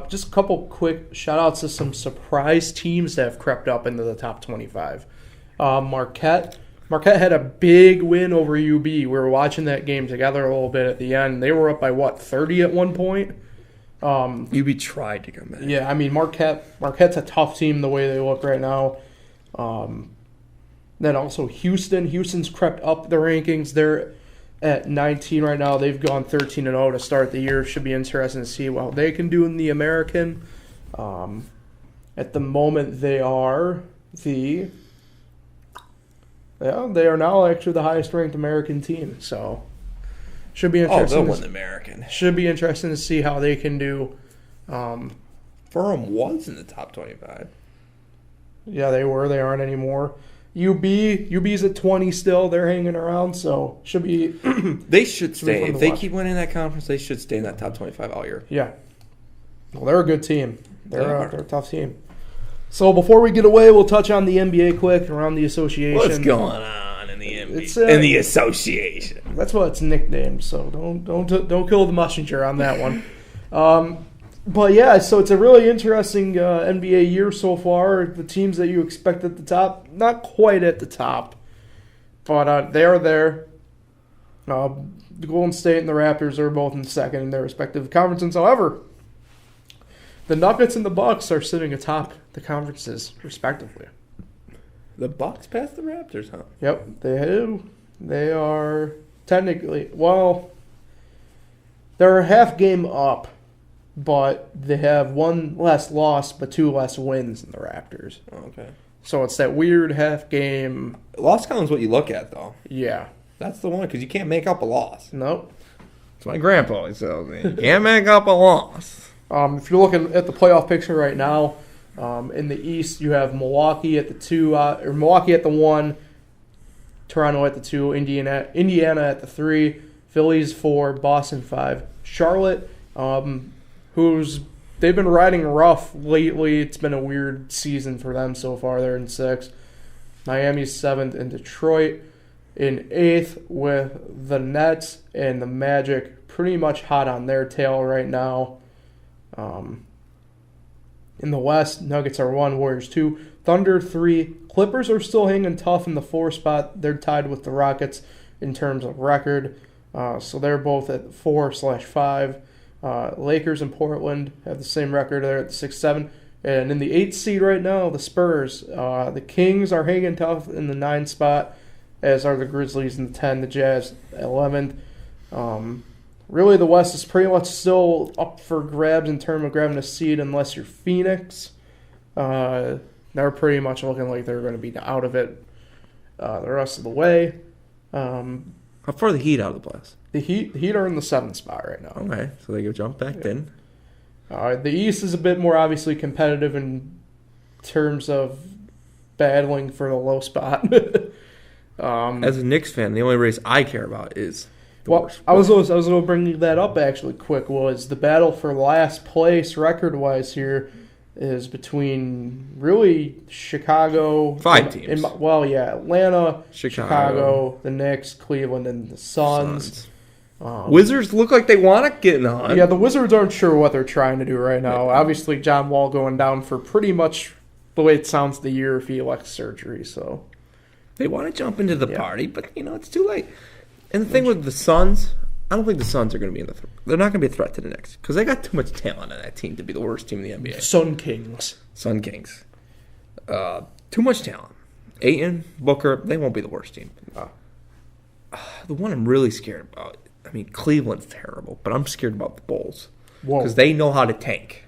just a couple quick shout-outs to some surprise teams that have crept up into the top 25. Marquette had a big win over UB. We were watching that game together a little bit at the end. They were up by, 30 at one point? UB tried to come back. Yeah, I mean, Marquette's a tough team the way they look right now. Then also Houston's crept up the rankings. They're at 19 right now. They've gone 13-0 to start the year. Should be interesting to see what they can do in the American. At the moment, they are now actually the highest ranked American team. So should be interesting. They'll win the American. Should be interesting to see how they can do. Ferrum was in the top 25. Yeah, they were. They aren't anymore. UB's at 20 still. They're hanging around, so should be. They should stay. If they keep winning that conference, they should stay in that top 25 all year. Yeah. Well, they're a good team. They're a tough team. So before we get away, we'll touch on the NBA quick around the association. What's going on in the NBA? In the association. That's what it's nicknamed. So don't kill the messenger on that one. But yeah, so it's a really interesting NBA year so far. The teams that you expect at the top, not quite at the top, but they are there. The Golden State and the Raptors are both in second in their respective conferences. However, the Nuggets and the Bucks are sitting atop the conferences, respectively. The Bucks passed the Raptors, huh? Yep, they do. They are technically, they're a half game up. But they have one less loss, but two less wins than the Raptors. Oh, okay. So it's that weird half game. Loss column's what you look at, though. Yeah. That's the one, because you can't make up a loss. Nope. That's my grandpa always tells me. You can't make up a loss. If you're looking at the playoff picture right now, in the East, you have Milwaukee at the 2, or Milwaukee at the 1, Toronto at the 2, Indiana at the 3, Phillies 4, Boston 5, Charlotte, they've been riding rough lately. It's been a weird season for them so far. They're in 6th. Miami's 7th, and Detroit in 8th with the Nets and the Magic pretty much hot on their tail right now. In the West, Nuggets are 1, Warriors 2, Thunder 3. Clippers are still hanging tough in the 4 spot. They're tied with the Rockets in terms of record. So they're both at 4/5. Lakers and Portland have the same record. They're at the 6-7. And in the 8th seed right now, the Spurs. The Kings are hanging tough in the 9 spot, as are the Grizzlies in the 10, the Jazz 11th. Really, the West is pretty much still up for grabs in terms of grabbing a seed, unless you're Phoenix. They're pretty much looking like they're going to be out of it the rest of the way. How far are the Heat out of the playoffs? The Heat are in the 7th spot right now. Okay, so they go jump back then. The East is a bit more obviously competitive in terms of battling for the low spot. As a Knicks fan, the only race I care about is the worst. I was going to bring that up actually quick, was the battle for last place record-wise here is between really Chicago. 5 teams. Atlanta, Chicago, the Knicks, Cleveland, and the Suns. Wizards look like they want to get in the hunt. Yeah, the Wizards aren't sure what they're trying to do right now. Yeah. Obviously, John Wall going down for pretty much the way it sounds the year if he elects surgery. So they want to jump into the party, but it's too late. And the thing with the Suns, I don't think the Suns are going to be in the. They're not going to be a threat to the Knicks because they got too much talent on that team to be the worst team in the NBA. Sun Kings. Too much talent. Ayton, Booker, they won't be the worst team. The one I'm really scared about. I mean, Cleveland's terrible, but I'm scared about the Bulls because they know how to tank.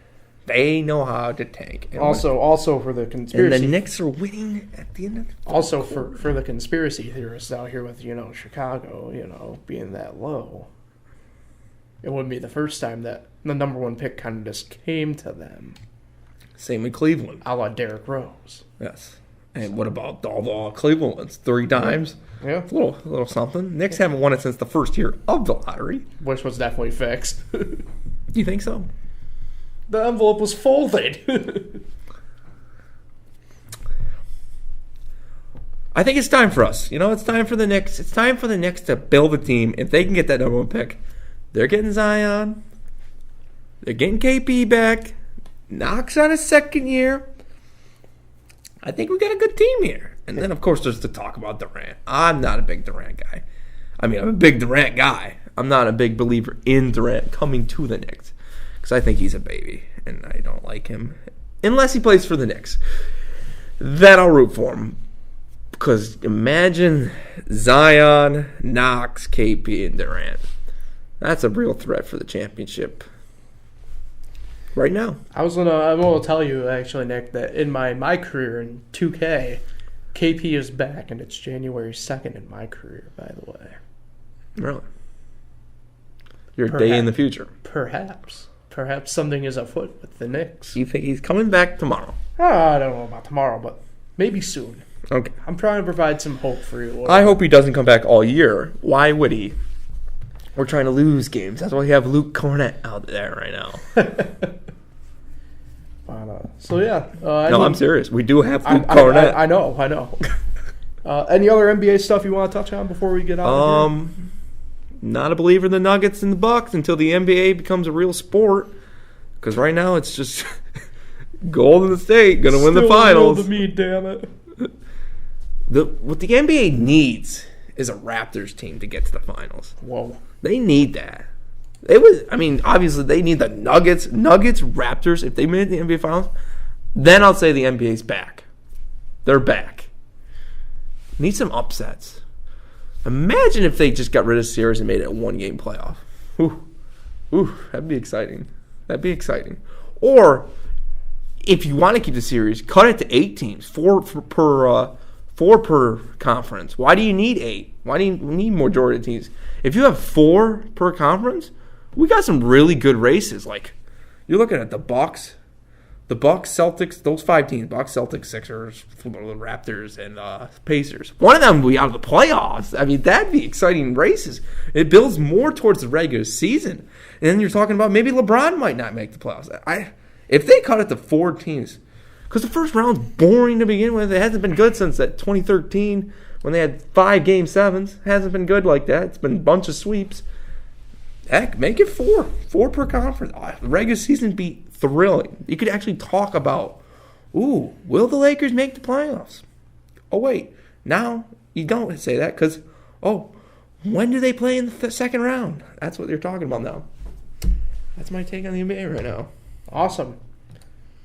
And also for the conspiracy. And the Knicks are winning at the end of the Also for the conspiracy theorists out here with, Chicago, being that low. It wouldn't be the first time that the number 1 pick kind of just came to them. Same with Cleveland. A la Derrick Rose. Yes. And what about all the Cleveland ones? 3 times? Yeah. It's a little something. Knicks haven't won it since the first year of the lottery. Which was definitely fixed. You think so? The envelope was folded. I I think it's time for us. It's time for the Knicks. It's time for the Knicks to build a team. If they can get that number 1 pick, they're getting Zion. They're getting KP back. Knox on his second year. I think we got a good team here. And then, of course, there's the talk about Durant. I'm not a big Durant guy. I mean, I'm a big Durant guy. I'm not a big believer in Durant coming to the Knicks because I think he's a baby, and I don't like him unless he plays for the Knicks. Then I'll root for him because imagine Zion, Knox, KP, and Durant. That's a real threat for the championship right now. I'm gonna tell you actually, Nick, that in my career in 2K, KP is back, and it's January 2nd in my career, by the way. Really? You're a day in the future. Perhaps something is afoot with the Knicks. You think he's coming back tomorrow? I don't know about tomorrow, but maybe soon. Okay. I'm trying to provide some hope for you. I hope he doesn't come back all year. Why would he? We're trying to lose games. That's why we have Luke Cornett out there right now. So, yeah. I'm serious. We do have Luke Cornett. I know. Any other NBA stuff you want to touch on before we get out of here? Not a believer in the Nuggets and the Bucks until the NBA becomes a real sport. Because right now it's just Golden State going to win the finals. Still to me, damn it. What the NBA needs is a Raptors team to get to the finals. Whoa. They need that. Obviously they need the Nuggets, Raptors. If they made the NBA finals, then I'll say the NBA's back. They're back. Need some upsets. Imagine if they just got rid of series and made it a 1-game playoff. Ooh, that'd be exciting. Or if you want to keep the series, cut it to 8 teams, four per conference. Why do you need 8? Why do you need majority of teams? If you have 4 per conference, we got some really good races. Like you're looking at the Bucks, Celtics, those 5 teams: Bucks, Celtics, Sixers, Raptors, and Pacers. One of them will be out of the playoffs. I mean, that'd be exciting races. It builds more towards the regular season. And then you're talking about maybe LeBron might not make the playoffs. If they cut it to 4 teams, because the first round's boring to begin with. It hasn't been good since that 2013 when they had 5 Game 7s. It hasn't been good like that. It's been a bunch of sweeps. Heck, make it 4. 4 per conference. The regular season be thrilling. You could actually talk about, will the Lakers make the playoffs? Oh, wait. Now you don't say that because, when do they play in the second round? That's what they're talking about now. That's my take on the NBA right now. Awesome.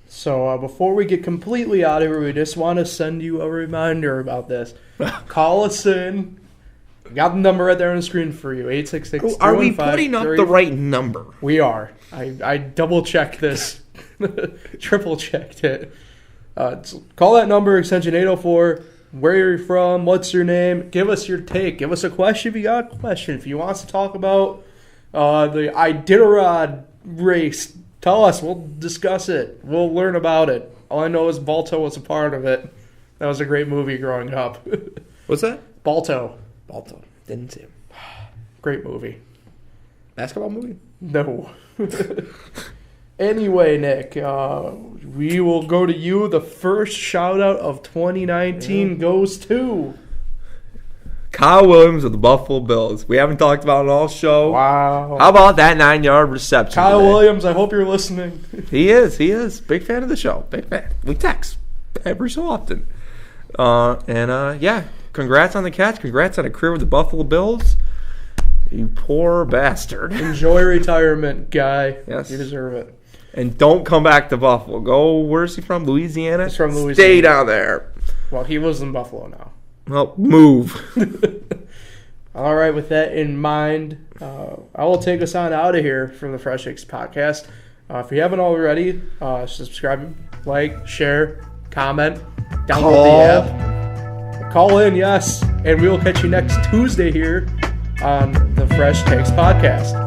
So before we get completely out of here, we just want to send you a reminder about this. Call us in. We got the number right there on the screen for you, 866. Are we putting up the right number? We are. I double-checked this. Triple-checked it. Call that number, extension 804. Where you're from, what's your name. Give us your take. Give us a question if you got a question. If you want us to talk about the Iditarod race, tell us. We'll discuss it. We'll learn about it. All I know is Balto was a part of it. That was a great movie growing up. What's that? Balto. Didn't see him. Great movie. Basketball movie? No. Anyway, Nick, we will go to you. The first shout-out of 2019 goes to Kyle Williams of the Buffalo Bills. We haven't talked about it all show. Wow. How about that 9-yard reception Kyle today? Williams, I hope you're listening. He is. Big fan of the show. Big fan. We text every so often. Congrats on the catch. Congrats on a career with the Buffalo Bills. You poor bastard. Enjoy retirement, guy. Yes. You deserve it. And don't come back to Buffalo. Go, where's he from? Louisiana? He's from Louisiana. Stay down there. Well, he lives in Buffalo now. Well, move. All right, with that in mind, I will take us on out of here from the Fresh Takes podcast. If you haven't already, subscribe, like, share, comment, download the app. Call in, yes. And we will catch you next Tuesday here on the Fresh Takes podcast.